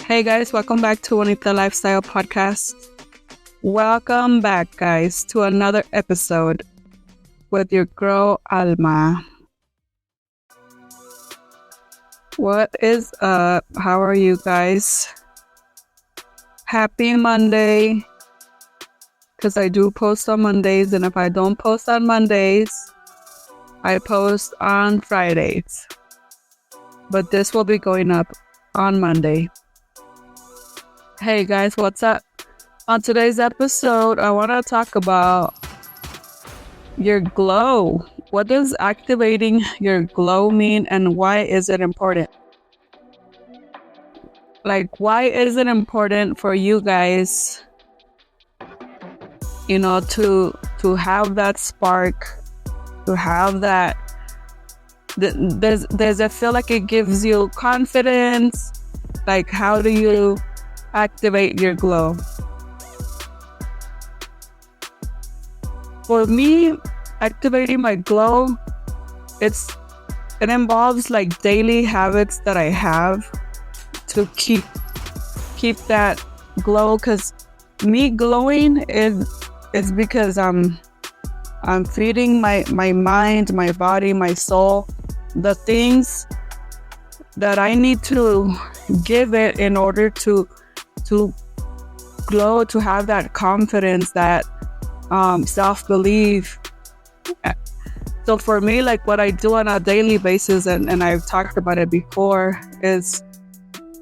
Hey guys, welcome back to Bonita Lifestyle Podcast. Welcome back, guys, to another episode with your girl Alma. What is up? How are you guys? Happy Monday. Because I do post on Mondays, and if I don't post on Mondays, I post on Fridays. But this will be going up on Monday. Hey guys, what's up? On today's episode, I want to talk about your glow. What does activating your glow mean, and why is it important? Why is it important for you guys, to have that spark, to have that? Does it feel like it gives you confidence? Like, how do you activate your glow? For me, activating my glow, it involves like daily habits that I have to keep that glow. Because me glowing is because I'm feeding my mind, my body, my soul, the things that I need to give it in order to glow, to have that confidence, that self-belief. So for me, like what I do on a daily basis, and I've talked about it before, is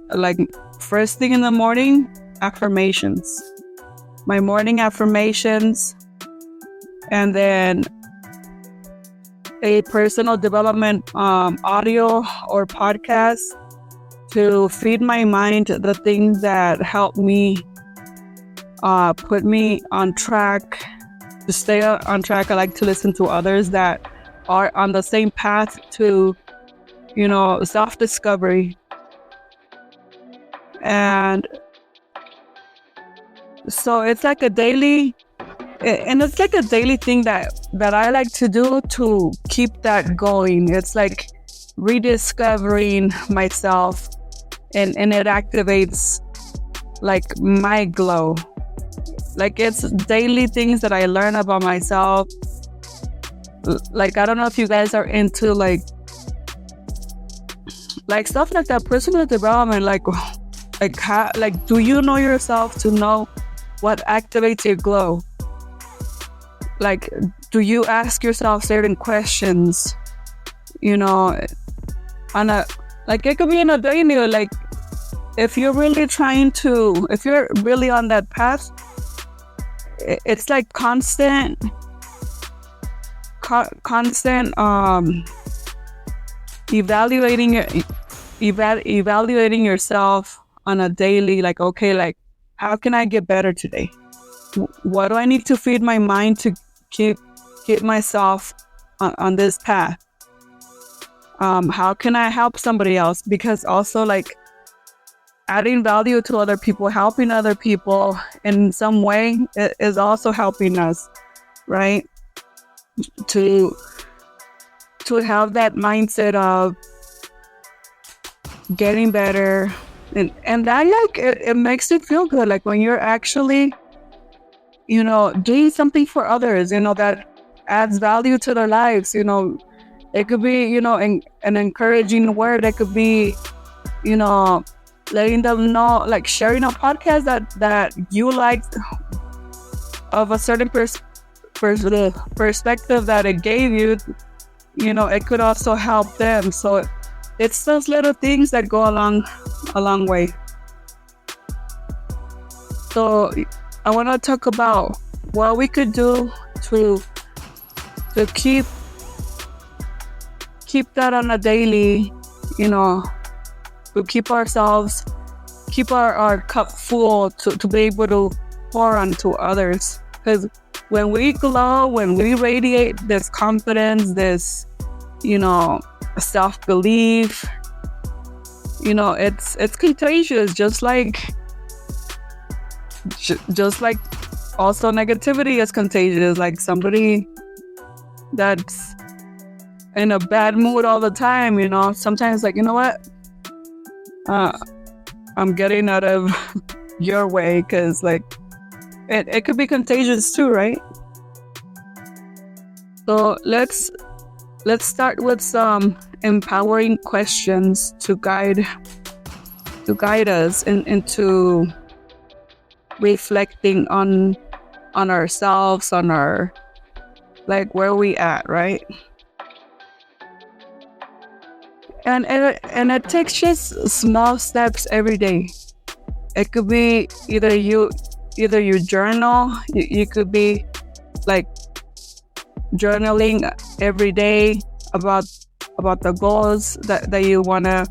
like first thing in the morning, affirmations. My morning affirmations, and then a personal development audio or podcast to feed my mind the things that help me put me on track, to stay on track. I like to listen to others that are on the same path to, self-discovery. And so it's like a daily thing that I like to do to keep that going. It's like rediscovering myself, and it activates like my glow. Like, it's daily things that I learn about myself. Like, I don't know if you guys are into like stuff like that, personal development. Do you know yourself to know what activates your glow? Like, do you ask yourself certain questions? It could be in a daily, like, if you're really on that path, it's like constant evaluating yourself on a daily, like, okay, like, how can I get better today? What do I need to feed my mind to keep myself on this path? How can I help somebody else? Because also, like, adding value to other people, helping other people in some way is also helping us, right? To have that mindset of getting better, and that, like, it makes it feel good. Like, when you're actually, doing something for others, that adds value to their lives. It could be, an encouraging word. It could be, letting them know, like, sharing a podcast that you liked, of a certain perspective that it gave you. It could also help them. So it's those little things that go a long way. So I want to talk about what we could do to keep that on a daily, to keep our cup full, to be able to pour onto others. Because when we glow, when we radiate this confidence, this, self-belief, it's contagious. Just like also negativity is contagious. Like, somebody that's in a bad mood all the time, sometimes, like, you know what? I'm getting out of your way, because like it could be contagious too, right? So let's start with some empowering questions to guide us into reflecting on ourselves, on our, like, where we at, right? And it takes just small steps every day. It could be either you journal. You could be like journaling every day about the goals that you want to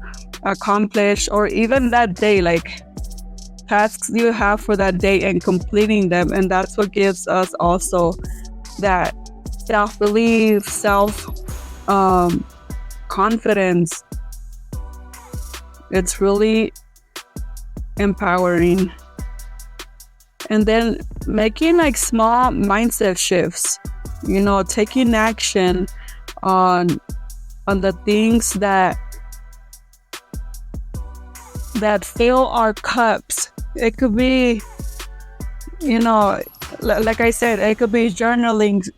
accomplish, or even that day, like tasks you have for that day, and completing them. And that's what gives us also that self-belief, confidence. It's really empowering. And then making like small mindset shifts, taking action on the things that fill our cups. It could be, like I said, it could be journaling,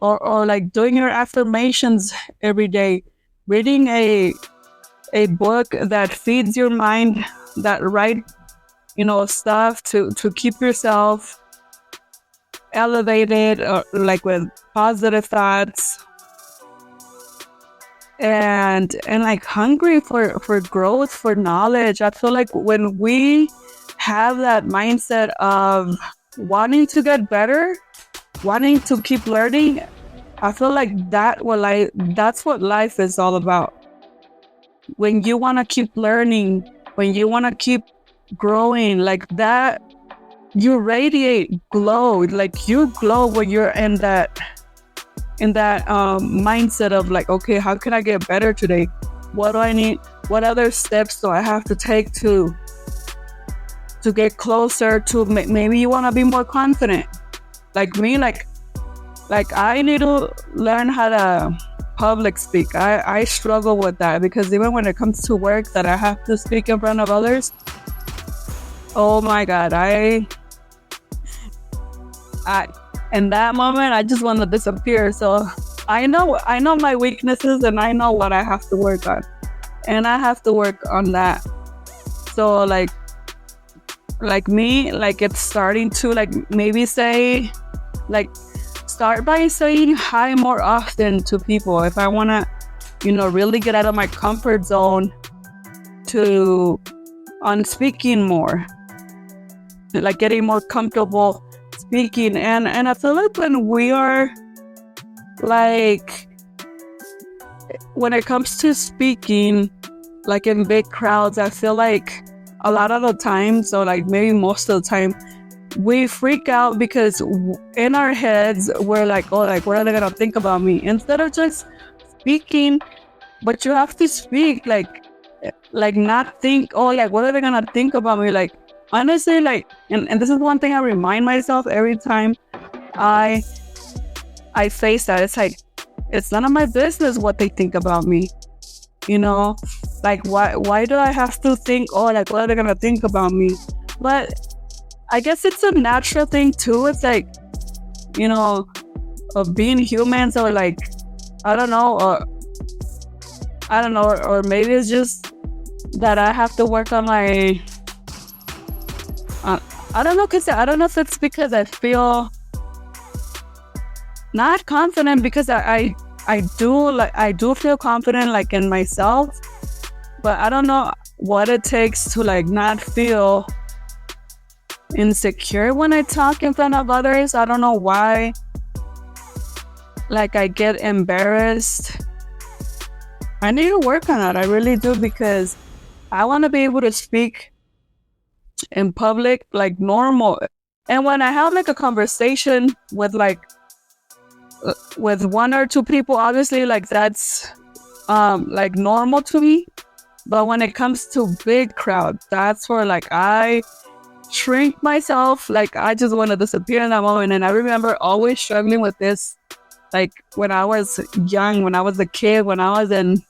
or like doing your affirmations every day, reading a book that feeds your mind, that write stuff to keep yourself elevated, or like with positive thoughts, and like hungry for growth, for knowledge. I feel like when we have that mindset of wanting to get better, wanting to keep learning, I feel like that's what life is all about. When you want to keep learning, when you want to keep growing, like that, you radiate glow. Like you glow when you're in that mindset of like, okay, how can I get better today? What do I need? What other steps do I have to take to get closer to maybe you want to be more confident? Like me, like I need to learn how to public speak. I struggle with that, because even when it comes to work that I have to speak in front of others, oh my God, I in that moment I just want to disappear. So I know my weaknesses, and I know what I have to work on, and I have to work on that. So like me, like it's starting to like maybe say, like start by saying hi more often to people. If I want to, really get out of my comfort zone on speaking more, like getting more comfortable speaking. And I feel like when we are like, when it comes to speaking, like in big crowds, I feel like a lot of the time, so like maybe most of the time, we freak out because in our heads we're like, oh, like what are they gonna think about me, instead of just speaking. But you have to speak, like not think, oh, like what are they gonna think about me? Like honestly, like and this is one thing I remind myself every time I face that. It's like, it's none of my business what they think about me. Like why do I have to think, oh, like what are they gonna think about me? But I guess it's a natural thing too. It's like, of being humans, or like, I don't know, or maybe it's just that I have to work on my, I don't know, because I don't know if it's because I feel not confident, because I do feel confident like in myself, but I don't know what it takes to like not feel insecure when I talk in front of others. I don't know why, like I get embarrassed. I need to work on that. I really do, because I want to be able to speak in public like normal. And when I have like a conversation with with one or two people, obviously like that's like normal to me. But when it comes to big crowd, that's where like I shrink myself. Like I just want to disappear in that moment. And I remember always struggling with this, like when I was young, when I was a kid, when I was in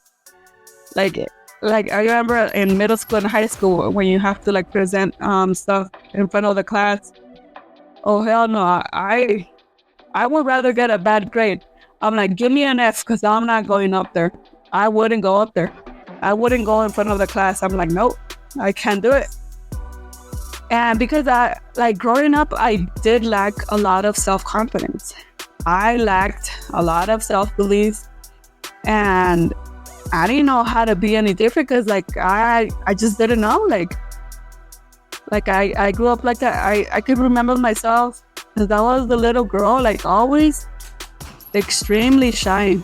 like like I remember in middle school and high school when you have to like present stuff in front of the class. Oh hell no! I would rather get a bad grade. I'm like, give me an F because I'm not going up there. I wouldn't go up there. I wouldn't go in front of the class. I'm like, nope, I can't do it. And because I like growing up, I did lack a lot of self-confidence. I lacked a lot of self-belief, and I didn't know how to be any different because like I just didn't know. Like I grew up like that. I could remember myself because I was the little girl, like always extremely shy.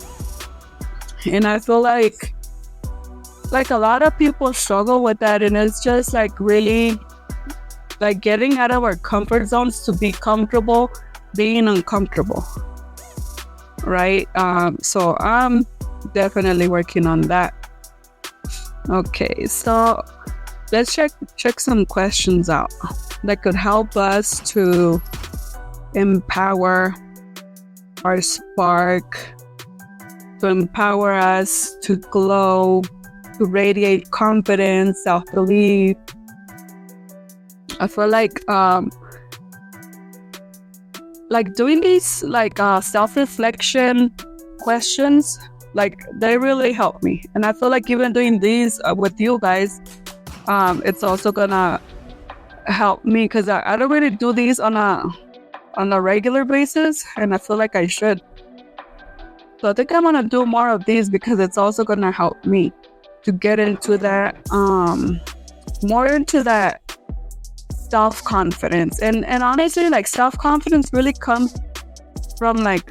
And I feel like a lot of people struggle with that, and it's just like really like getting out of our comfort zones to be comfortable being uncomfortable, right? So I'm definitely working on that. Okay, so let's check some questions out that could help us to empower our spark, to empower us to glow, to radiate confidence, self-belief. I feel like doing these like self-reflection questions, like they really help me. And I feel like even doing these with you guys, it's also gonna help me because I don't really do these on a regular basis, and I feel like I should. So I think I'm gonna do more of these because it's also gonna help me to get into that, more into that self-confidence. And honestly, like self-confidence really comes from like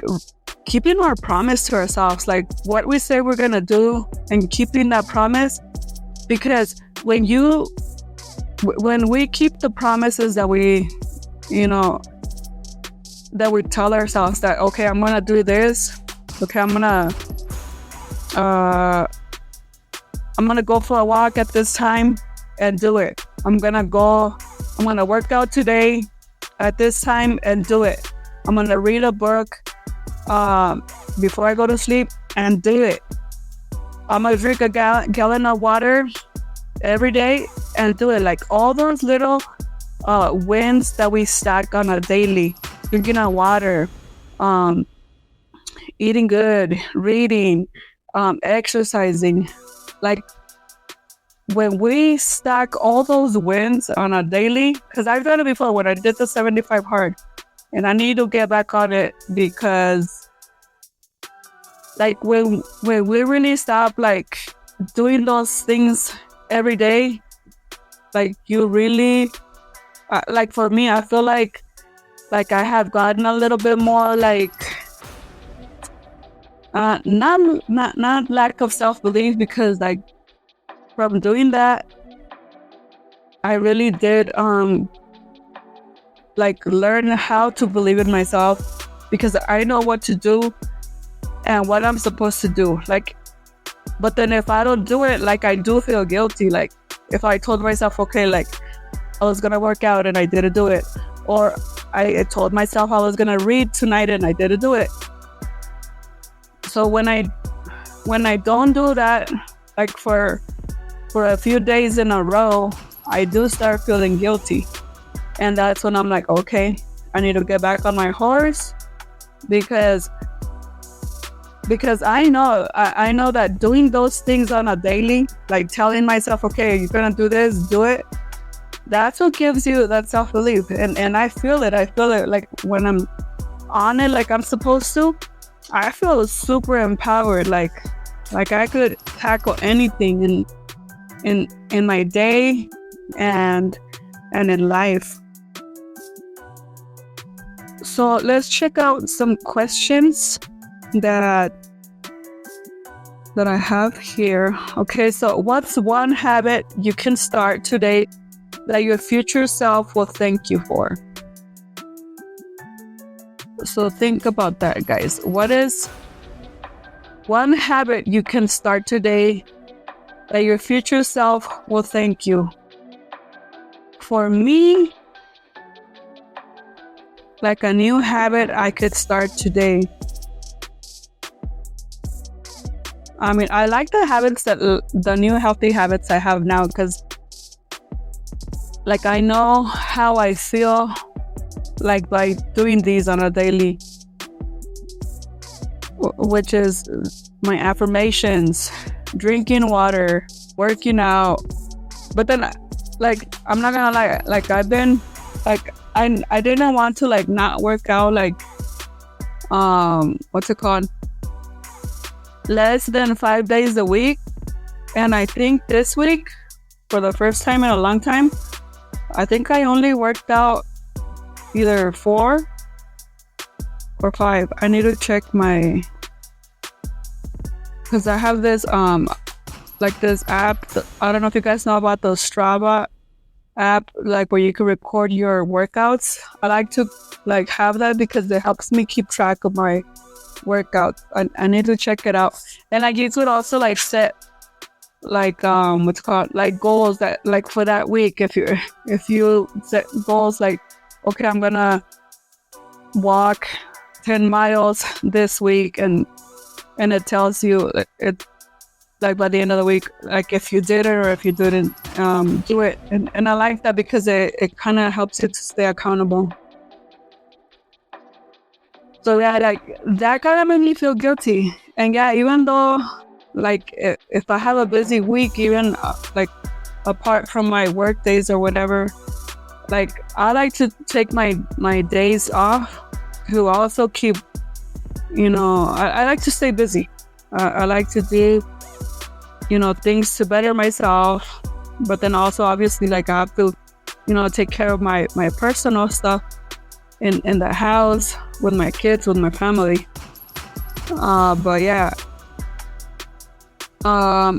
keeping our promise to ourselves, like what we say we're gonna do and keeping that promise. Because when we keep the promises that we tell ourselves that, okay, I'm gonna do this, okay, I'm gonna go for a walk at this time and do it. I'm gonna work out today at this time and do it. I'm gonna read a book before I go to sleep and do it. I'm gonna drink a gallon of water every day and do it. Like all those little wins that we stack on a daily, drinking our water, eating good, reading, exercising. Like when we stack all those wins on a daily, because I've done it before when I did the 75 hard, and I need to get back on it because like when we really stop like doing those things every day, like you really like for me, I feel like I have gotten a little bit more like not lack of self-belief, because like from doing that I really did like learn how to believe in myself, because I know what to do and what I'm supposed to do. Like, but then if I don't do it, like I do feel guilty. Like if I told myself, okay, like I was gonna work out and I didn't do it, or I told myself I was gonna read tonight and I didn't do it. So when I don't do that, like for a few days in a row, I do start feeling guilty. And that's when I'm like, okay, I need to get back on my horse, because I know that doing those things on a daily, like telling myself, okay, you're gonna do this, do it, that's what gives you that self-belief. And I feel it like when I'm on it like I'm supposed to, I feel super empowered, like I could tackle anything in my day and in life. So let's check out some questions that I have here. Okay, so what's one habit you can start today that your future self will thank you for? So think about that, guys. What is one habit you can start today that your future self will thank you? For me, like a new habit I could start today. I mean, I like the habits the new healthy habits I have now, because like I know how I feel like by doing these on a daily, which is my affirmations, drinking water, working out. But then, like, I'm not gonna lie, like I've been like I didn't want to like not work out, like what's it called, less than 5 days a week. And I think this week, for the first time in a long time, I think I only worked out either 4 or 5. I need to check my, because I have this like this app. I don't know if you guys know about the Strava app, like where you can record your workouts. I like to like have that because it helps me keep track of my workout. I need to check it out. And like you could also like set like what's called like goals that like for that week. If you set goals like, okay, I'm gonna walk 10 miles this week, and it tells you it like by the end of the week, like if you did it or if you didn't do it. And I like that because it kind of helps you to stay accountable. So yeah, like that kind of made me feel guilty. And yeah, even though like if I have a busy week, even like apart from my work days or whatever, like I like to take my days off to also keep, I like to stay busy. I like to do, things to better myself, but then also obviously like I have to, take care of my personal stuff in the house, with my kids, with my family. But yeah, I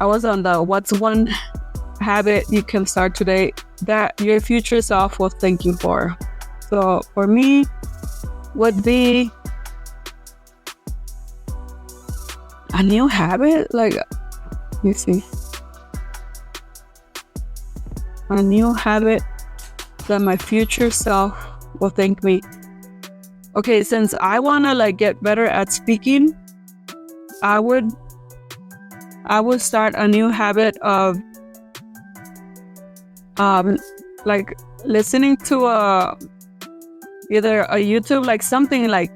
was on the what's one habit you can start today that your future self will thank you for. So for me would be a new habit, like, let me see, a new habit that my future self will thank me. Okay, since I want to like get better at speaking, I would start a new habit of like listening to either a YouTube, like something like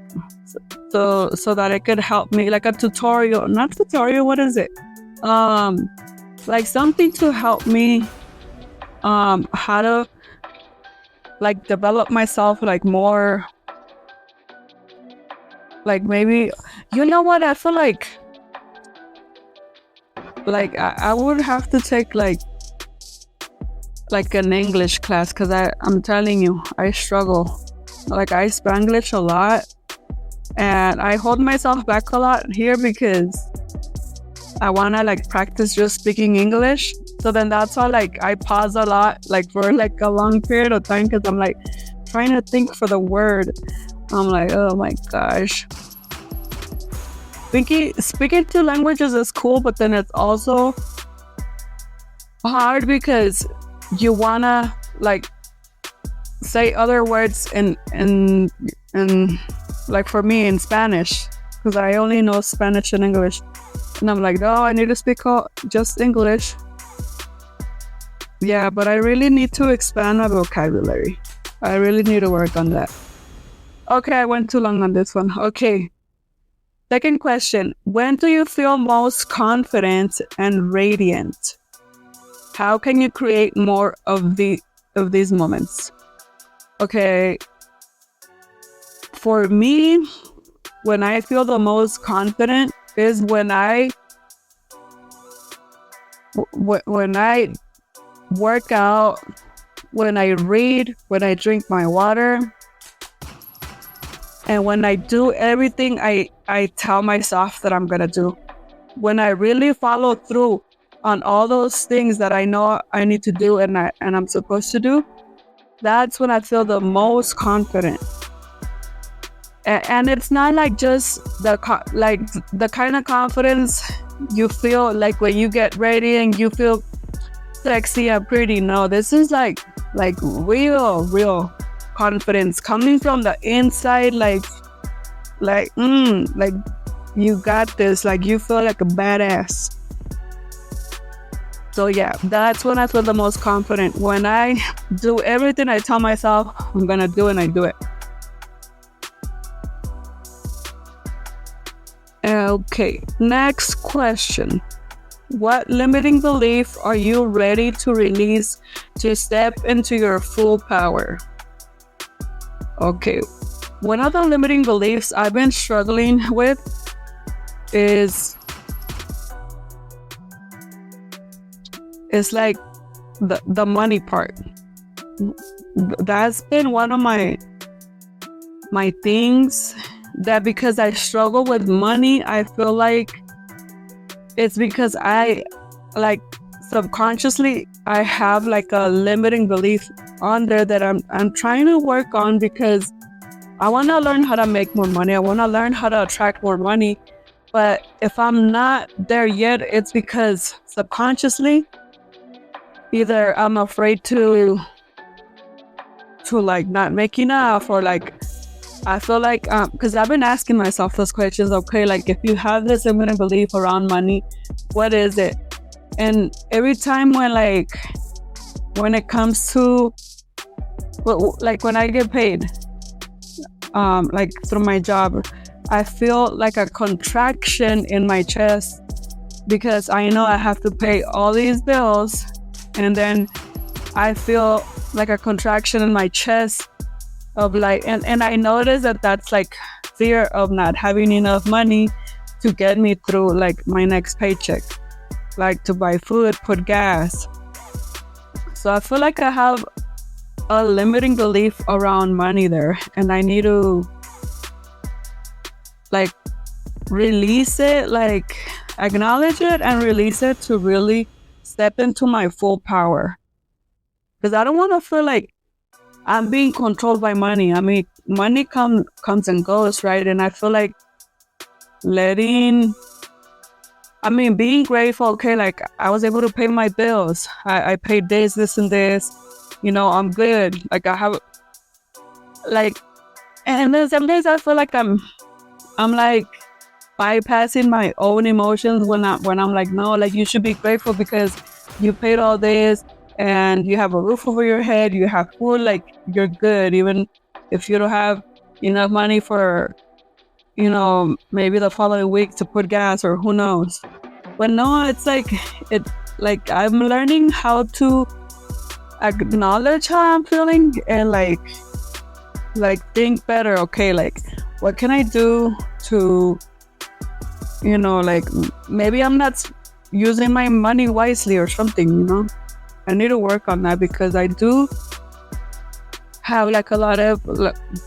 so that it could help me, like a tutorial, not tutorial, what is it? Like something to help me how to like develop myself like more, like maybe, what I feel like I would have to take like an English class, because I'm telling you, I struggle. Like I Spanglish a lot, and I hold myself back a lot here because I want to like practice just speaking English. So then that's why like I pause a lot, like for like a long period of time, because I'm like trying to think for the word. I'm like, oh my gosh. Speaking two languages is cool, but then it's also hard because you wanna like say other words in like for me in Spanish, because I only know Spanish and English, and I'm like, no, I need to speak just English. Yeah, but I really need to expand my vocabulary. I really need to work on that. Okay, I went too long on this one. Okay. Second question. When do you feel most confident and radiant? How can you create more of these moments? Okay. For me, when I feel the most confident is when I work out, when I read, when I drink my water, and when I do everything I tell myself that I'm gonna do. When I really follow through on all those things that I know I need to do and I'm supposed to do, that's when I feel the most confident. And it's not like just the kind of confidence you feel like when you get ready and you feel sexy and pretty. No, this is like real confidence coming from the inside, like you got this, like you feel like a badass. So yeah, that's when I feel the most confident. When I do everything I tell myself I'm gonna do, and I do it. Okay, next question. What limiting belief are you ready to release to step into your full power? Okay, one of the limiting beliefs I've been struggling with is like the money part. That's been one of my things, that because I struggle with money, I feel like it's because I, like, subconsciously I have like a limiting belief on there that I'm trying to work on, because I want to learn how to make more money. I want to learn how to attract more money. But if I'm not there yet, it's because subconsciously either I'm afraid to like not make enough, or like I feel like because I've been asking myself those questions. Okay, like if you have this limiting belief around money, what is it? And every time when it comes to, like when I get paid, like through my job, I feel like a contraction in my chest, because I know I have to pay all these bills, and then I feel like a contraction in my chest of like, and I notice that that's like fear of not having enough money to get me through like my next paycheck, like to buy food, put gas. So I feel like I have a limiting belief around money there, and I need to like release it, like acknowledge it and release it to really step into my full power. Because I don't want to feel like I'm being controlled by money. I mean, money comes and goes, right? And I feel like being grateful, okay, like I was able to pay my bills. I paid this and this. You know, I'm good. Like I have, like, and then some days I feel like I'm like bypassing my own emotions when I'm like, no, like you should be grateful because you paid all this and you have a roof over your head, you have food, like you're good, even if you don't have enough money for, you know, maybe the following week to put gas or who knows. But no, it's like I'm learning how to acknowledge how I'm feeling and like think better. Okay, like what can I do to, you know, like maybe I'm not using my money wisely or something, you know. I need to work on that because I do have like a lot of,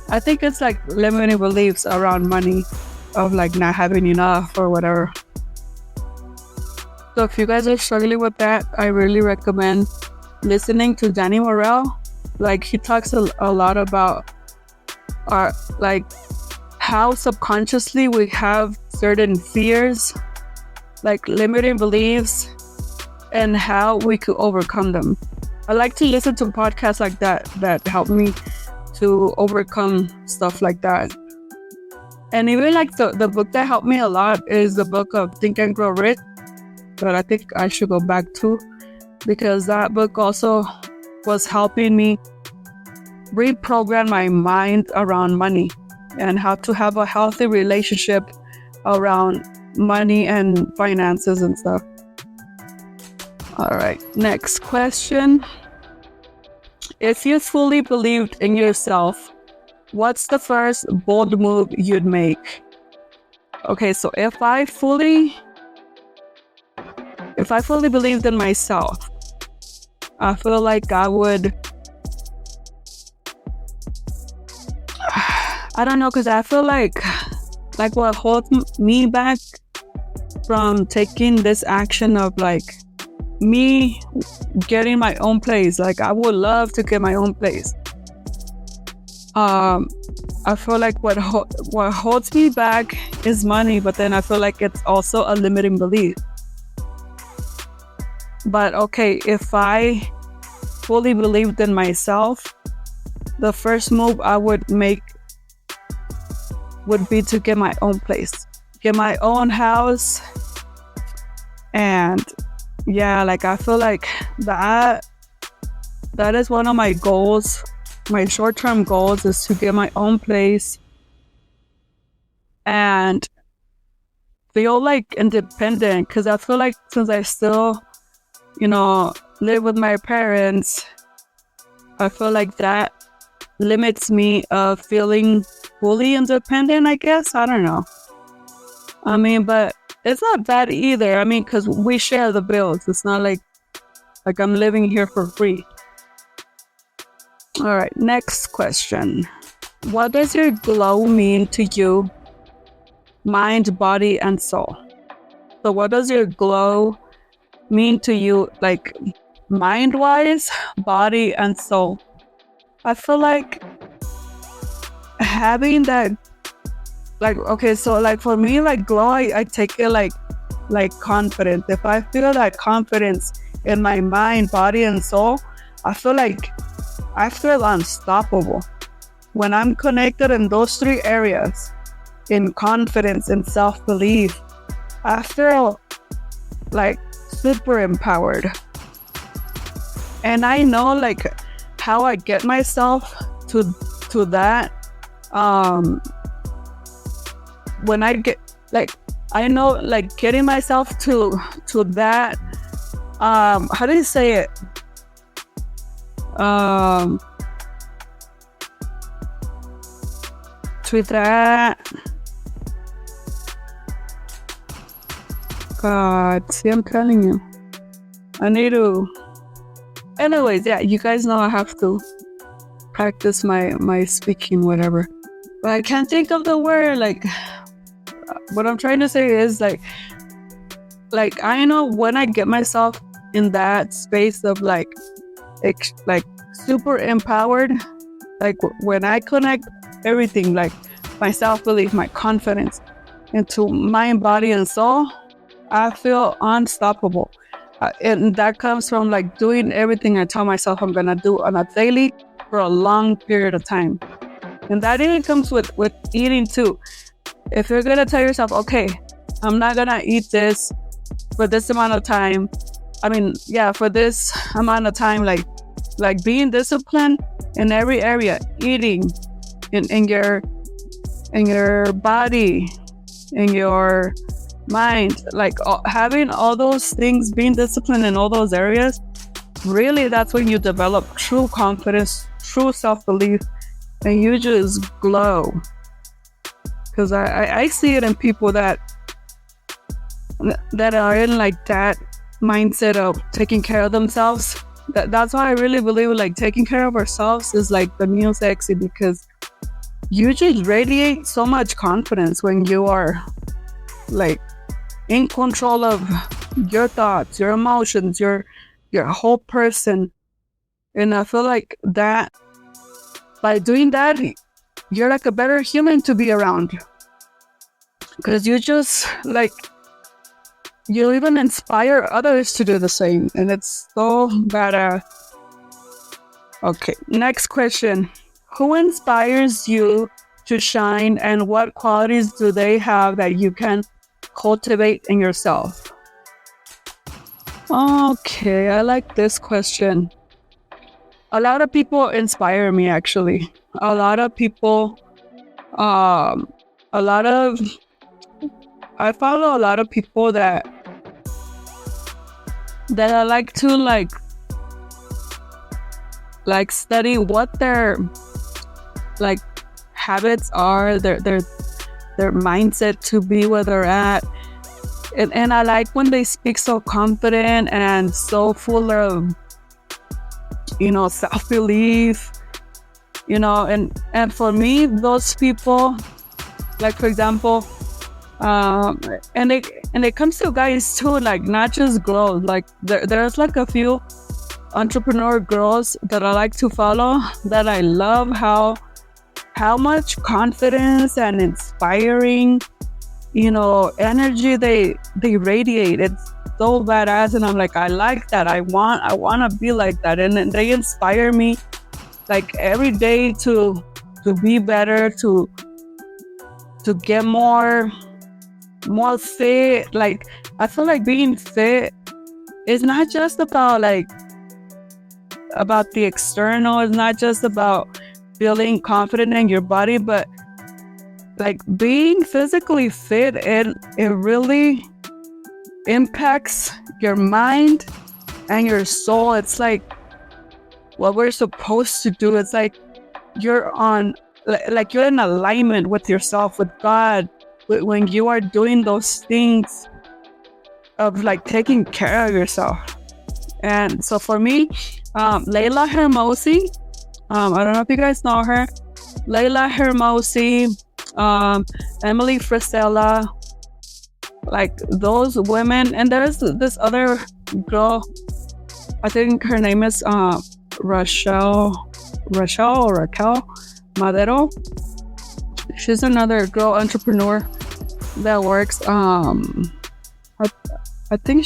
I think it's like limiting beliefs around money, of like not having enough or whatever. So if you guys are struggling with that, I really recommend listening to Danny Morell. Like he talks a lot about our, like how subconsciously we have certain fears, like limiting beliefs, and how we could overcome them. I like to listen to podcasts like that help me to overcome stuff like that. And even like the book that helped me a lot is the book of Think and Grow Rich, that I think I should go back to, because that book also was helping me reprogram my mind around money and how to have a healthy relationship around money and finances and stuff. All right, next question. If you fully believed in yourself, what's the first bold move you'd make? Okay, so if I fully believed in myself, I feel like I would, I don't know, because I feel like what holds me back from taking this action of like me getting my own place. Like I would love to get my own place. I feel like what holds me back is money, but then I feel like it's also a limiting belief. But okay, if I fully believed in myself, the first move I would make would be to get my own place. get my own house. And yeah, like I feel like that is one of my goals. My short-term goals is to get my own place and feel like independent, because I feel like since I still, live with my parents, I feel like that limits me of feeling fully independent, I guess. I don't know. I mean, but it's not bad either. I mean, because we share the bills. It's not like I'm living here for free. All right, next question. What does your glow mean to you? Mind, body, and soul. So what does your glow mean to you, like mind-wise, body, and soul? I feel like having that, like, okay, so like for me, like glow, I take it like confidence. If I feel that confidence in my mind, body, and soul, I feel unstoppable. When I'm connected in those three areas, in confidence and self-belief, I feel like super empowered. And I know like how I get myself to that. When I get like, I know like getting myself to that, how do you say it? To that. God, see, I'm telling you, I need to. Anyways, yeah, you guys know I have to practice my speaking, whatever. But I can't think of the word. Like, what I'm trying to say is like I know when I get myself in that space of like super empowered, like when I connect everything, like my self-belief, my confidence, into mind, body, and soul, I feel unstoppable. And that comes from like doing everything I tell myself I'm gonna do on a daily for a long period of time. And that even comes with eating too. If you're gonna tell yourself, okay, I'm not gonna eat this for this amount of time. I mean, yeah, for this amount of time, like being disciplined in every area, eating in your body, in your mind, like having all those things, being disciplined in all those areas, really that's when you develop true confidence, true self-belief, and you just glow. Because I see it in people that are in like that mindset of taking care of themselves. That's why I really believe like taking care of ourselves is like the new sexy, because you just radiate so much confidence when you are like in control of your thoughts, your emotions, your whole person. And I feel like that by doing that, you're like a better human to be around, because you just like, you even inspire others to do the same, and it's so badass. Okay, next question. Who inspires you to shine, and what qualities do they have that you can cultivate in yourself? Okay, I like this question. A lot of people inspire me, actually. A lot of people, I follow a lot of people that I like to like study what their like habits are, their mindset to be where they're at. And I like when they speak so confident and so full of, self-belief, and for me, those people, like for example, and it comes to guys too, like not just girls, like there's like a few entrepreneur girls that I like to follow, that I love how much confidence and inspiring, energy they radiate. It's so badass, and I'm like, I like that. I want to be like that, and they inspire me like every day to be better, to get more more fit. Like, I feel like being fit is not just about the external. It's not just about feeling confident in your body, but like being physically fit, and it really impacts your mind and your soul. It's like what we're supposed to do. It's like you're in alignment with yourself, with God, when you are doing those things of like taking care of yourself. And so for me, Layla Hermosi, I don't know if you guys know her. Layla Hermosi, Emily Frisella, like those women. And there's this other girl, I think her name is Raquel Madero. She's another girl entrepreneur that works. I think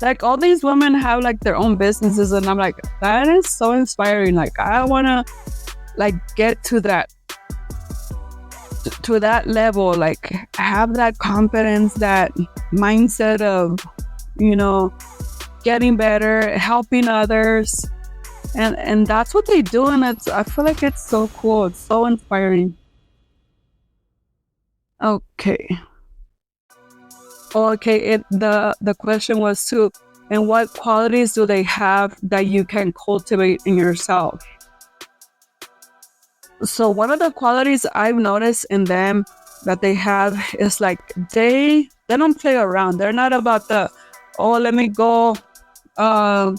like all these women have like their own businesses, and I'm like, that is so inspiring. Like, I wanna like get to that level, like have that confidence, that mindset of, getting better, helping others, and that's what they do, and I feel like it's so cool. It's so inspiring. Okay. The question was too, and what qualities do they have that you can cultivate in yourself? So one of the qualities I've noticed in them that they have is like they don't play around. They're not about the, oh, let me go, I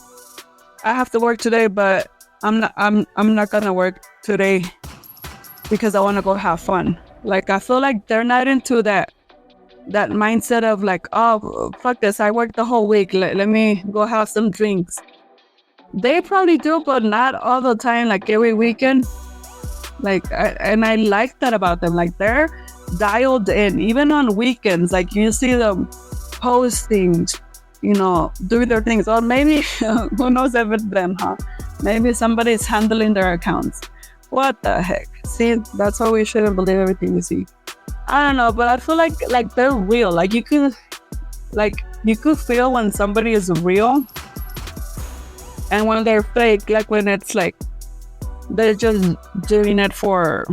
have to work today, but I'm not gonna work today because I want to go have fun. Like, I feel like they're not into that mindset of like, oh, fuck this, I worked the whole week, let me go have some drinks. They probably do, but not all the time, like every weekend. Like, I like that about them. Like, they're dialed in, even on weekends. Like, you see them posting, doing their things. Or maybe, who knows if it's them, huh? Maybe somebody's handling their accounts. What the heck? See, that's why we shouldn't believe everything we see. I don't know, but I feel like they're real. Like, you could feel when somebody is real and when they're fake. Like, when it's like they're just doing it for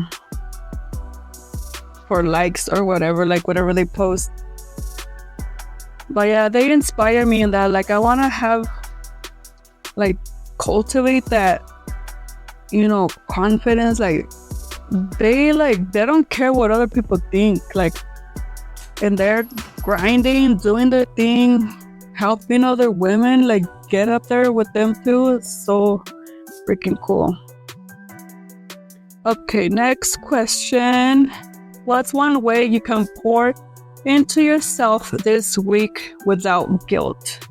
likes or whatever, like whatever they post. But yeah, they inspire me in that. Like, I want to have, like, cultivate that, confidence. Like, they don't care what other people think. Like, and they're grinding, doing their thing, helping other women, like, get up there with them too. It's so freaking cool. Okay, next question. What's one way you can pour into yourself this week without guilt?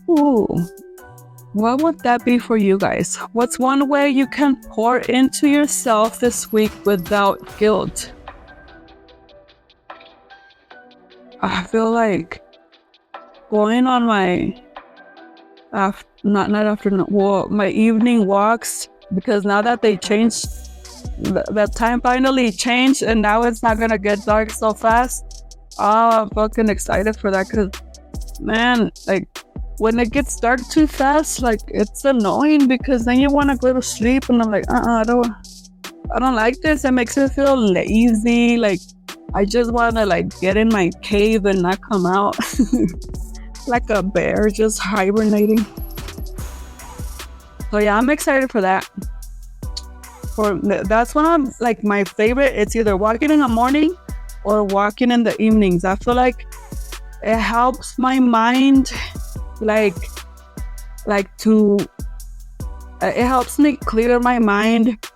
Ooh, what would that be for you guys? What's one way you can pour into yourself this week without guilt? I feel like going on my my evening walks, because now that they changed, the time finally changed, and now it's not gonna get dark so fast. Oh, I'm fucking excited for that, because, man, like, when it gets dark too fast, like, it's annoying, because then you want to go to sleep, and I'm like, I don't like this. It makes me feel lazy. Like, I just want to, like, get in my cave and not come out. Like a bear just hibernating. So yeah, I'm excited for that. That's one of, like, my favorite. It's either walking in the morning or walking in the evenings. I feel like it helps my mind, it helps me clear my mind,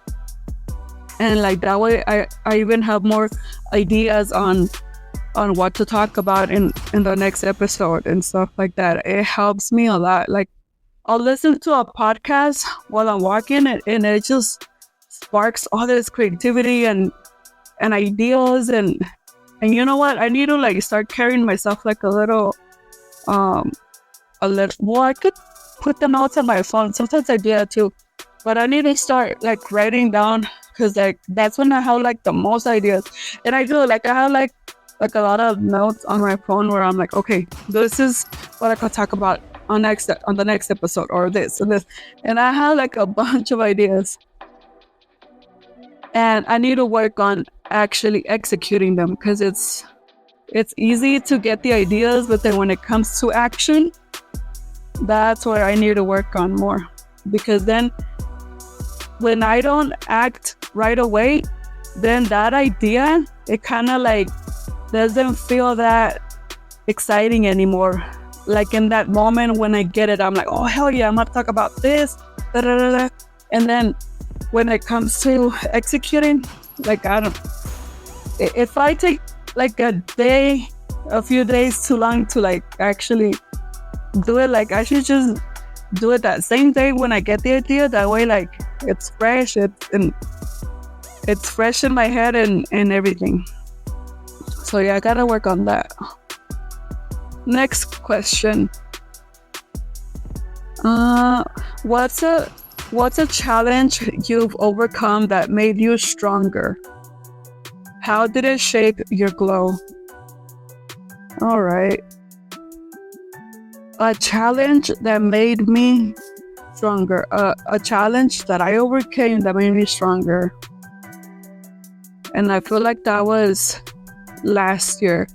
and like that way I even have more ideas on what to talk about in the next episode and stuff like that. It helps me a lot. Like, I'll listen to a podcast while I'm walking, and it just sparks all this creativity and ideas, and you know what? I need to, like, start carrying myself like a little, well, I could put the notes on my phone. Sometimes I do that too, but I need to start, like, writing down because like that's when I have like the most ideas. And I do like I have like a lot of notes on my phone where I'm like, okay, this is what I could talk about on the next episode, or this and this. And I have like a bunch of ideas. And I need to work on actually executing them, because it's easy to get the ideas, but then when it comes to action, that's where I need to work on more. Because then when I don't act right away, then that idea, it kind of like doesn't feel that exciting anymore. Like in that moment when I get it, I'm like, oh hell yeah, I'm gonna talk about this, da, da, da, da. And then when it comes to executing, like if I take like a few days too long to like actually do it, like I should just do it that same day when I get the idea. That way, like it's fresh, it's fresh in my head and everything. So yeah, I gotta work on that. Next question. What's a challenge you've overcome that made you stronger? How did it shape your glow? All right. A challenge that made me stronger. A challenge that I overcame that made me stronger. And I feel like that was last year.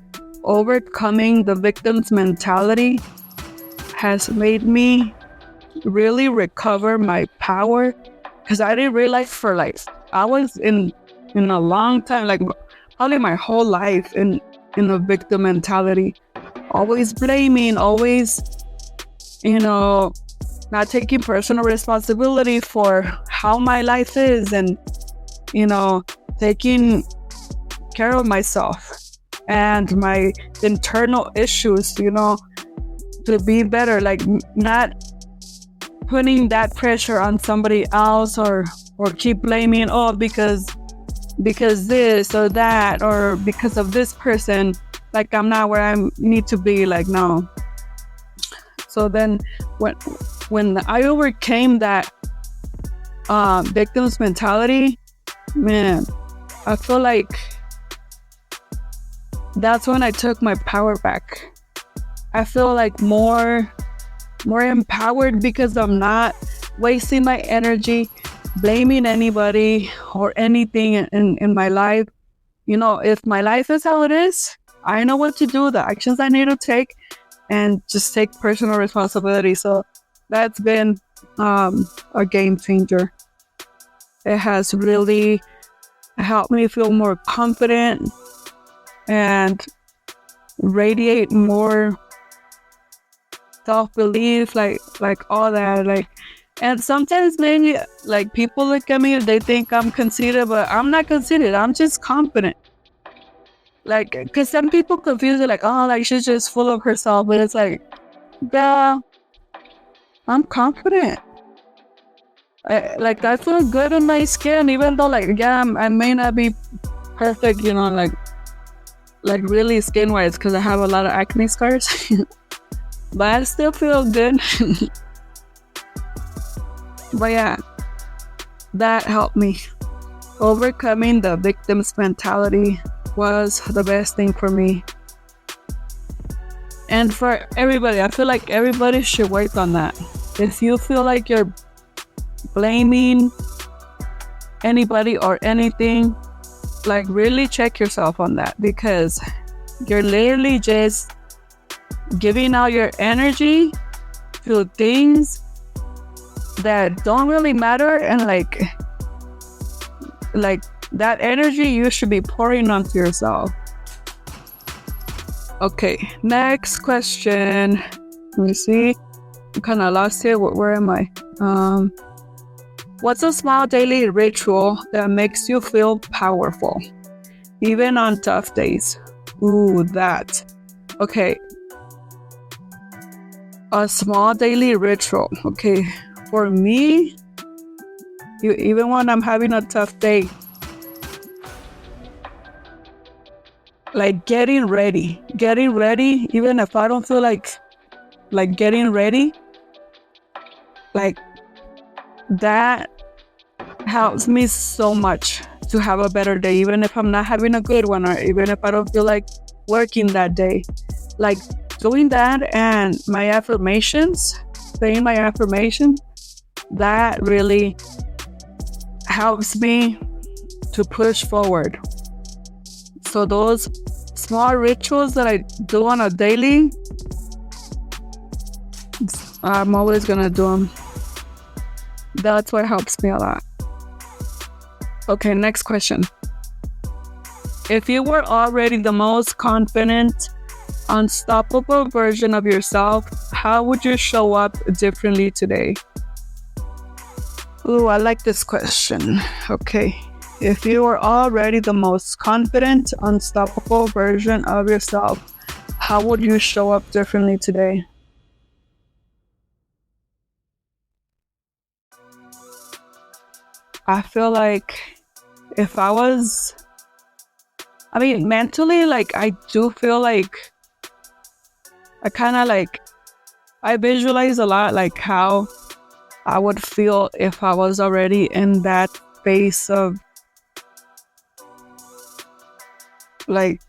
Overcoming the victim's mentality has made me really recover my power, because I didn't realize for like I was in a long time, like probably my whole life in a victim mentality, always blaming, always not taking personal responsibility for how my life is, and taking care of myself and my internal issues, to be better, like not putting that pressure on somebody else, or keep blaming, because this or that, or because of this person, like I'm not where I need to be, like no. So then when I overcame that victim's mentality, man, I feel like that's when I took my power back. I feel like more empowered, because I'm not wasting my energy blaming anybody or anything in my life. If my life is how it is, I know what to do, the actions I need to take, and just take personal responsibility. So that's been a game changer. It has really helped me feel more confident and radiate more self-belief, like all that, like. And sometimes maybe like people look at me, they think I'm conceited, but I'm not conceited. I'm just confident. Like, because some people confuse it, like, oh, like she's just full of herself. But it's like, yeah, I'm confident. I feel good in my skin, even though like, yeah, I may not be perfect, like really skin wise, because I have a lot of acne scars. But I still feel good. But yeah, that helped me. Overcoming the victim's mentality was the best thing for me. And for everybody, I feel like everybody should work on that. If you feel like you're blaming anybody or anything, like really check yourself on that, because you're literally just giving out your energy to things that don't really matter, and like that energy you should be pouring onto yourself. Okay, next question. Let me see. I'm kind of lost here. Where am I? What's a small daily ritual that makes you feel powerful, even on tough days? Ooh, that. Okay. A small daily ritual. Okay. For me, even when I'm having a tough day, like getting ready, even if I don't feel like getting ready, like that helps me so much to have a better day, even if I'm not having a good one, or even if I don't feel like working that day. Like doing that and my affirmations, saying my affirmation, that really helps me to push forward. So those small rituals that I do on a daily, I'm always gonna do them. That's what helps me a lot. Okay, next question. If you were already the most confident, unstoppable version of yourself, how would you show up differently today? Ooh, I like this question. Okay. If you were already the most confident, unstoppable version of yourself, how would you show up differently today? I feel like if I was, mentally, like, I do feel like I visualize a lot, like, how I would feel if I was already in that phase of, like,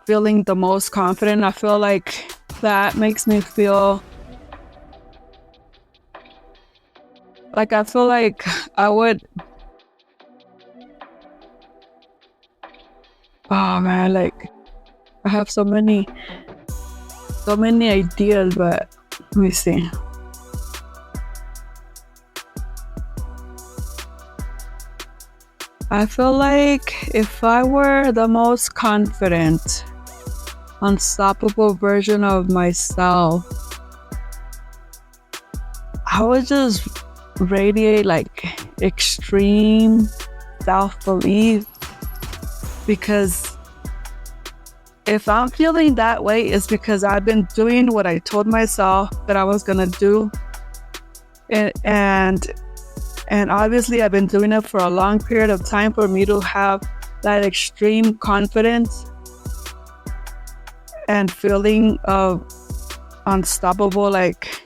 feeling the most confident. I feel like that makes me feel like I feel like I would. Oh man, like I have so many ideas, but let me see. I feel like if I were the most confident, unstoppable version of myself, I would just radiate like extreme self-belief, because if I'm feeling that way, it's because I've been doing what I told myself that I was gonna do, and obviously I've been doing it for a long period of time for me to have that extreme confidence and feeling of unstoppable, like,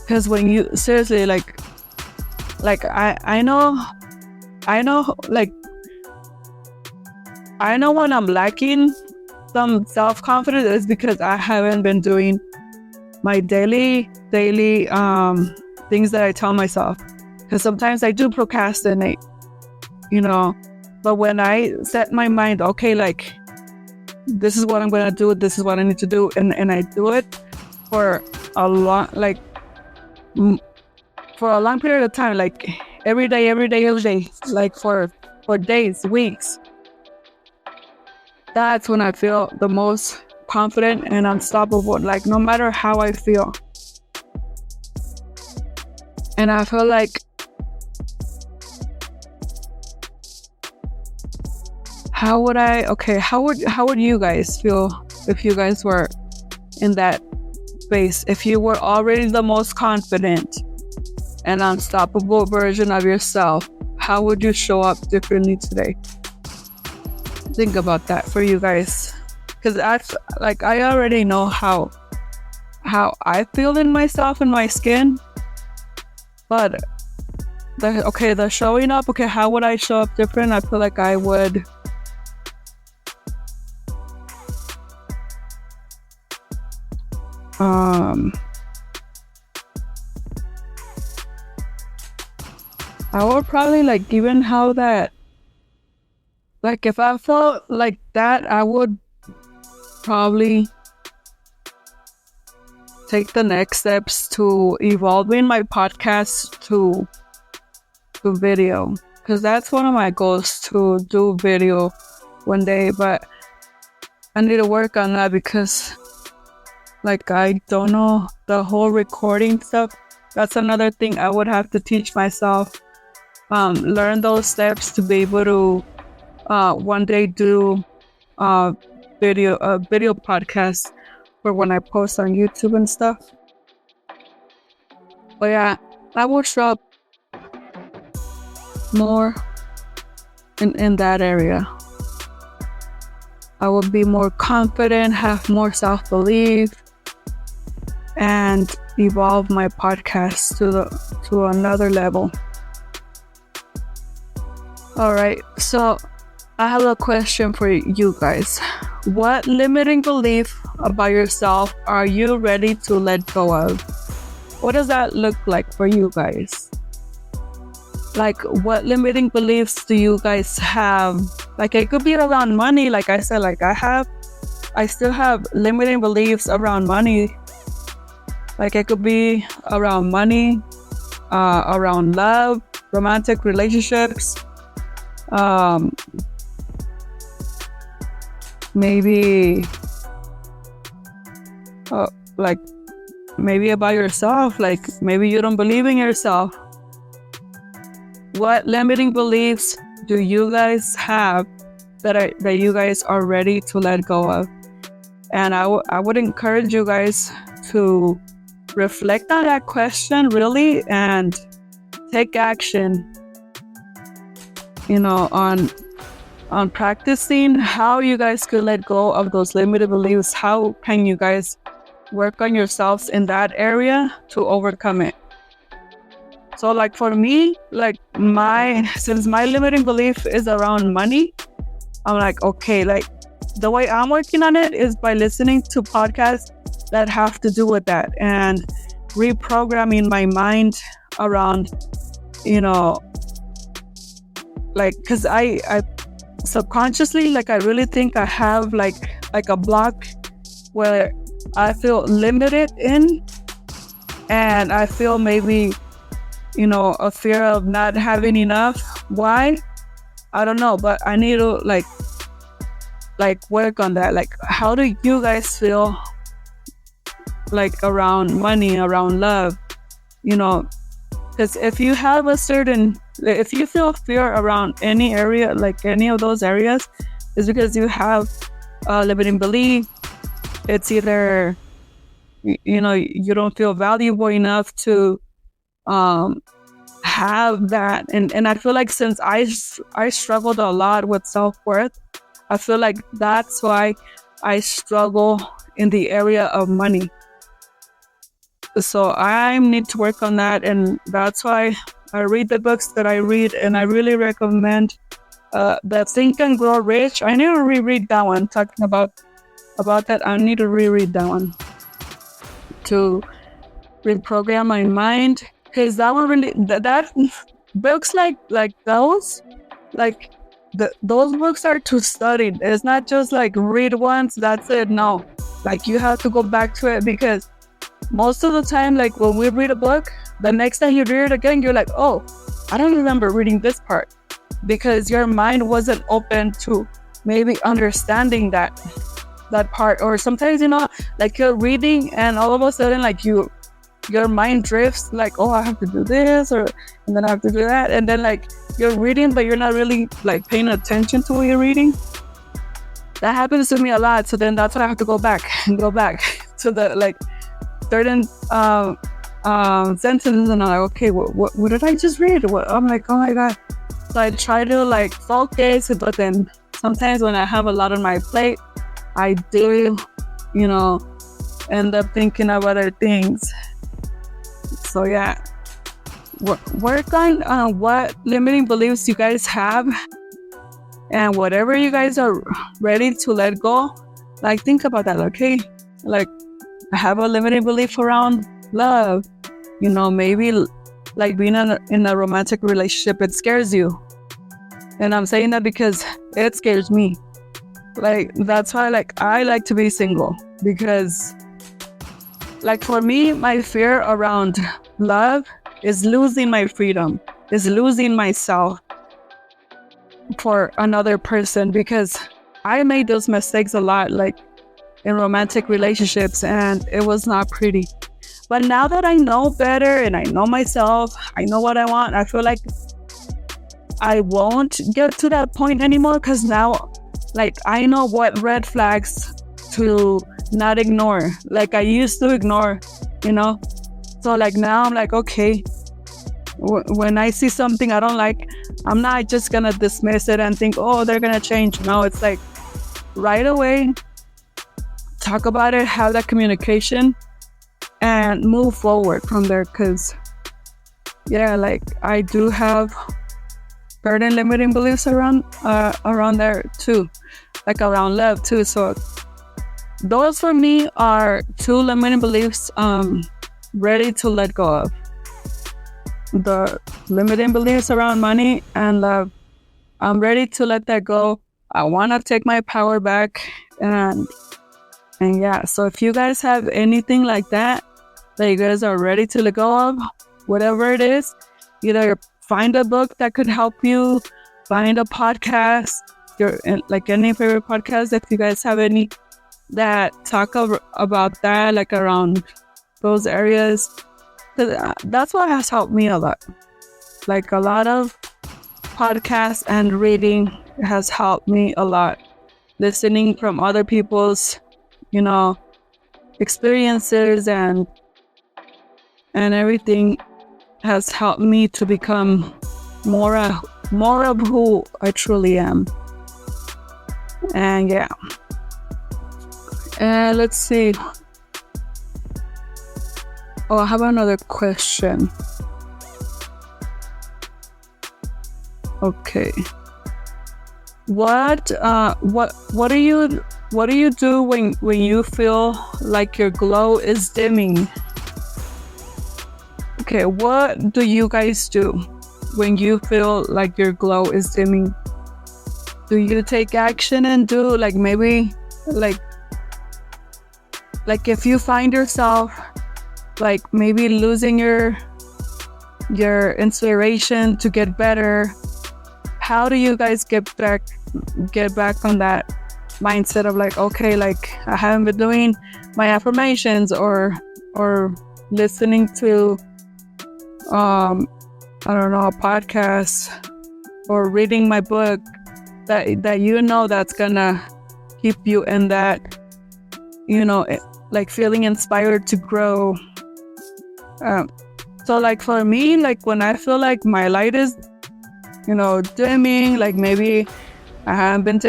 because when you seriously like I know like I know when I'm lacking some self-confidence is because I haven't been doing my daily things that I tell myself, because sometimes I do procrastinate, but when I set my mind, okay, like, this is what I'm gonna do, this is what I need to do, and I do it for a long period of time, like every day, like for days, weeks, that's when I feel the most confident and unstoppable, like no matter how I feel. And I feel like how would you guys feel if you guys were in that space? If you were already the most confident and unstoppable version of yourself, how would you show up differently today? Think about that for you guys, because I already know how I feel in myself and my skin, but the showing up, how would I show up different? I feel like I would probably, like, given how that, like, if I felt like that, I would probably take the next steps to evolving my podcast to video, because that's one of my goals, to do video one day, but I need to work on that because, like, I don't know the whole recording stuff. That's another thing I would have to teach myself, learn those steps to be able to one day do video podcast for when I post on YouTube and stuff. But yeah, I will show up more in that area. I will be more confident, have more self-belief, and evolve my podcast to another level. All right. So I have a question for you guys. What limiting belief about yourself are you ready to let go of? What does that look like for you guys? Like, what limiting beliefs do you guys have? Like, it could be around money. Like I said, like I still have limiting beliefs around money. Like, it could be around money, around love, romantic relationships, maybe like maybe about yourself, like maybe you don't believe in yourself. What limiting beliefs do you guys have that you guys are ready to let go of? And I would encourage you guys to reflect on that question really and take action, on practicing how you guys could let go of those limited beliefs. How can you guys work on yourselves in that area to overcome it? So like for me, like since my limiting belief is around money, I'm like, okay, like the way I'm working on it is by listening to podcasts that have to do with that and reprogramming my mind around, like, because I subconsciously, like, I really think I have like a block where I feel limited in, and I feel maybe, a fear of not having enough. Why? I don't know, but I need to like work on that. Like, how do you guys feel like around money, around love? Because if you feel fear around any area, like any of those areas, it's because you have a limiting belief. It's either, you don't feel valuable enough to have that. And I feel like since I struggled a lot with self-worth, I feel like that's why I struggle in the area of money. So I need to work on that, and that's why I read the books that I read, and I really recommend the Think and Grow Rich. I need to reread that one, talking about that. I need to reread that one to reprogram my mind, because that one really, that books like those, like those books are to study. It's not just like read once, that's it. No, like you have to go back to it, because most of the time, like when we read a book, the next time you read it again, you're like, oh, I don't remember reading this part, because your mind wasn't open to maybe understanding that part. Or sometimes, like you're reading and all of a sudden, like your mind drifts, like, oh, I have to do this, and then I have to do that, and then like you're reading but you're not really like paying attention to what you're reading. That happens to me a lot. So then that's why I have to go back to the like certain sentences, and I'm like, okay, what did I just read? I'm like, oh my god. So I try to like focus, but then sometimes when I have a lot on my plate, I do, end up thinking of other things. So yeah, work on what limiting beliefs you guys have, and whatever you guys are ready to let go. Like, think about that. Okay, like I have a limiting belief around love. Maybe like being in a romantic relationship, it scares you. And I'm saying that because it scares me. Like, that's why I like to be single, because like for me, my fear around love is losing my freedom, is losing myself for another person, because I made those mistakes a lot, like in romantic relationships, and it was not pretty. But now that I know better and I know myself, I know what I want, I feel like I won't get to that point anymore, because now, like, I know what red flags to not ignore. Like, I used to ignore, So like now I'm like, okay, when I see something I don't like, I'm not just gonna dismiss it and think, oh, they're gonna change. No, it's like right away, talk about it, have that communication, and move forward from there. Because yeah, like I do have certain limiting beliefs around there too, like around love too. So those for me are two limiting beliefs ready to let go of. The limiting beliefs around money and love. I'm ready to let that go. I want to take my power back. And yeah, so if you guys have anything like that you guys are ready to let go of, whatever it is, either find a book that could help you, find a podcast, like any favorite podcast, if you guys have any that talk about that, like around those areas. That's what has helped me a lot. Like a lot of podcasts and reading has helped me a lot. Listening from other people's, experiences and everything has helped me to become more of who I truly am. And yeah. Let's see. Oh, I have another question. Okay. What do you do when you feel like your glow is dimming? Okay, what do you guys do when you feel like your glow is dimming? Do you take action and do maybe if you find yourself maybe losing your inspiration to get better, how do you guys get back on that mindset of I haven't been doing my affirmations or listening to I don't know, a podcast or reading my book that that's gonna keep you in that feeling inspired to grow. So for me, when I feel like my light is dimming, maybe I haven't been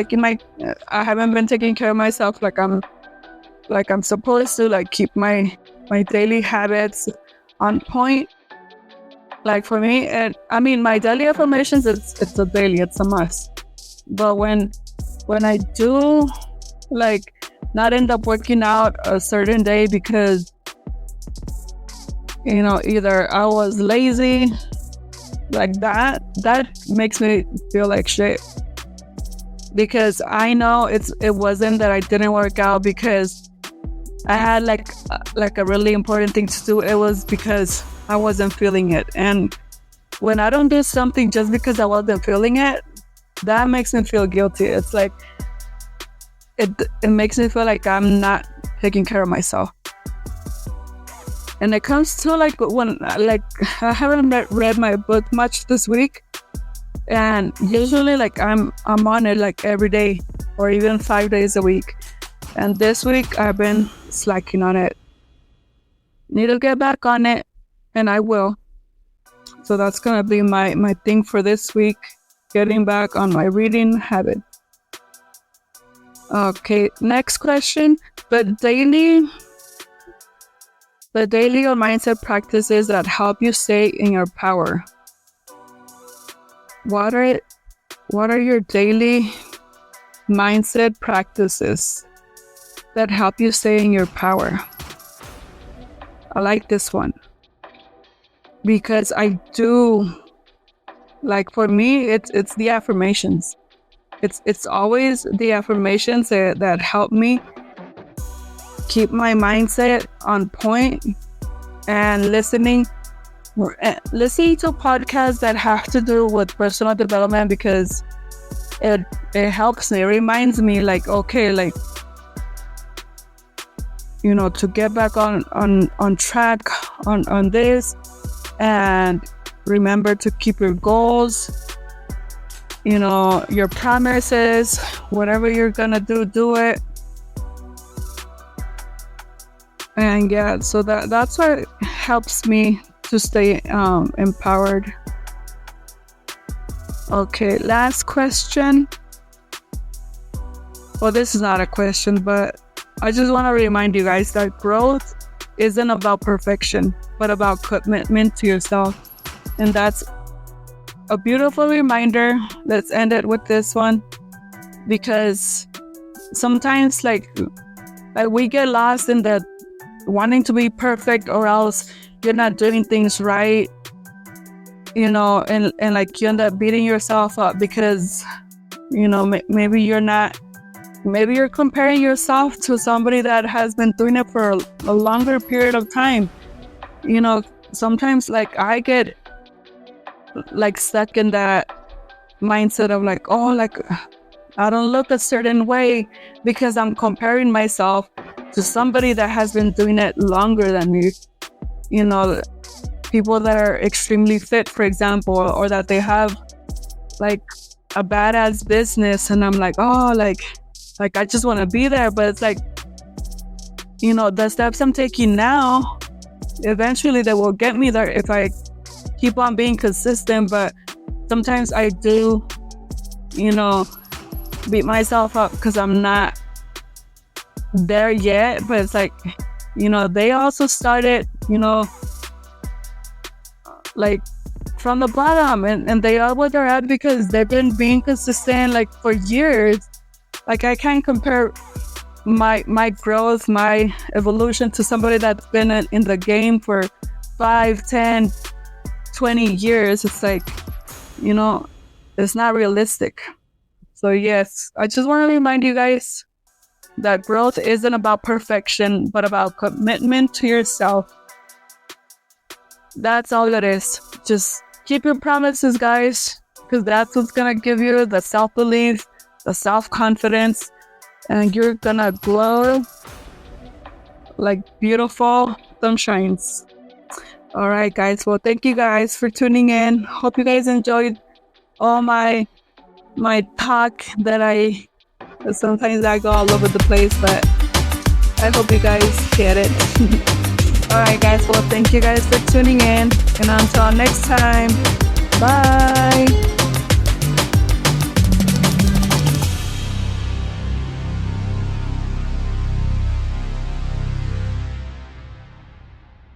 taking care of myself like I'm supposed to, keep my daily habits on point. For me, and I mean my daily affirmations, it's a must. But when I do not end up working out a certain day because either I was lazy, that makes me feel like shit, because I know it wasn't that I didn't work out because I had a really important thing to do. It was because I wasn't feeling it. And when I don't do something just because I wasn't feeling it, that makes me feel guilty. It's it makes me feel like I'm not taking care of myself. And it comes to when I haven't read my book much this week, and usually I'm on it every day or even 5 days a week. And this week I've been slacking on it. Need to get back on it, and I will. So that's gonna be my thing for this week, getting back on my reading habit. Okay, next question. The daily or mindset practices that help you stay in your power. What are your daily mindset practices that help you stay in your power? I like this one because I do, for me, it's the affirmations. It's always the affirmations that help me keep my mindset on point, and listening to podcasts that have to do with personal development, because it helps me. It reminds me to get back on track on this, and remember to keep your goals, your promises, whatever you're gonna do it. And yeah, so that's what helps me to stay empowered. Okay, last question. Well, this is not a question, but I just want to remind you guys that growth isn't about perfection, but about commitment to yourself. And that's a beautiful reminder. Let's end it with this one, because sometimes like we get lost in the wanting to be perfect, or else you're not doing things right, and like you end up beating yourself up because maybe you're comparing yourself to somebody that has been doing it for a longer period of time. Sometimes like I get like stuck in that mindset of like, oh, like I don't look a certain way because I'm comparing myself to somebody that has been doing it longer than me. People that are extremely fit, for example, or that they have like a badass business, and I'm like, oh, like I just want to be there. But it's like, the steps I'm taking now, eventually they will get me there if I keep on being consistent. But sometimes I do, beat myself up because I'm not there yet. But it's like, they also started, like from the bottom, and they are where they're at because they've been being consistent like for years. Like I can't compare my growth, my evolution to somebody that's been in the game for 5, 10, 20 years. It's like, it's not realistic. So yes, I just want to remind you guys that growth isn't about perfection, but about commitment to yourself. That's all it is. Just keep your promises, guys, because that's what's going to give you the self-belief, the self-confidence, and you're going to glow like beautiful sunshines. All right, guys. Well, thank you guys for tuning in. Hope you guys enjoyed all my talk that sometimes I go all over the place, but I hope you guys get it. All right, guys. Well, thank you guys for tuning in, and until next time, bye.